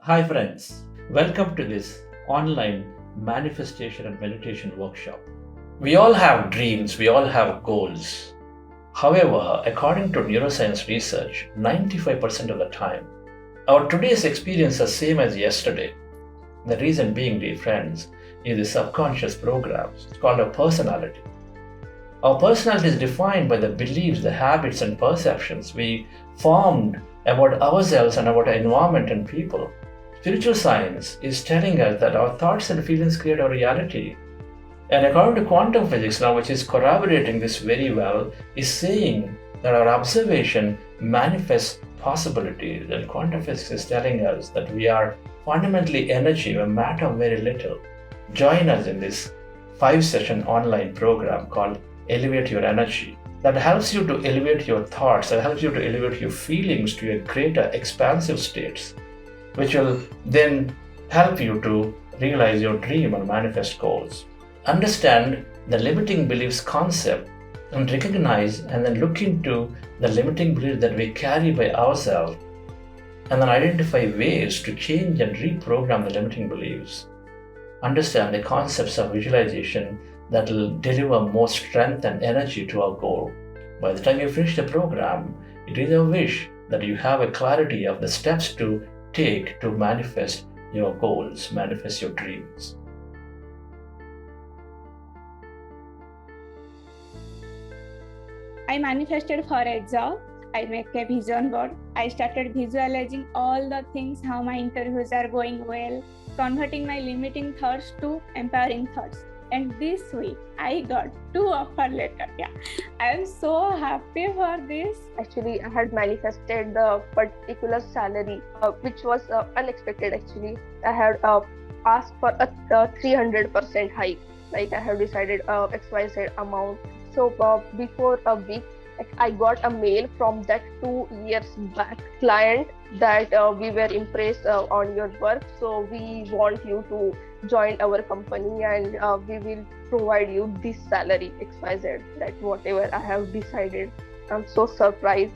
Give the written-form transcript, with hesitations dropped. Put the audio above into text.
Hi, friends. Welcome to this online manifestation and meditation workshop. We all have dreams, we all have goals. However, according to neuroscience research, 95% of the time, our today's experience is the same as yesterday. The reason being, dear friends, is the subconscious programs. It's called a personality. Our personality is defined by the beliefs, the habits, and perceptions we formed about ourselves and about our environment and people. Spiritual science is telling us that our thoughts and feelings create our reality. And according to quantum physics now, which is corroborating this very well, is saying that our observation manifests possibilities. And quantum physics is telling us that we are fundamentally energy, we matter very little. Join us in this 5-session online program called Elevate Your Energy that helps you to elevate your thoughts, that helps you to elevate your feelings to a greater expansive states, which will then help you to realize your dream or manifest goals. Understand the limiting beliefs concept and recognize and then look into the limiting beliefs that we carry by ourselves and then identify ways to change and reprogram the limiting beliefs. Understand the concepts of visualization that will deliver more strength and energy to our goal. By the time you finish the program, it is a wish that you have a clarity of the steps to take to manifest your goals, manifest your dreams. I manifested for a job. I make a vision board. I started visualizing all the things, how my interviews are going well, converting my limiting thoughts to empowering thoughts. And this week, I got 2 offer letters. Yeah, I am so happy for this. Actually, I had manifested the particular salary, which was unexpected. Actually, I had asked for a 300% hike. Like I have decided XYZ amount. So before a week, I got a mail from that 2 years back client that we were impressed on your work. So we want you to join our company and we will provide you this salary XYZ, that whatever I have decided. I'm so surprised.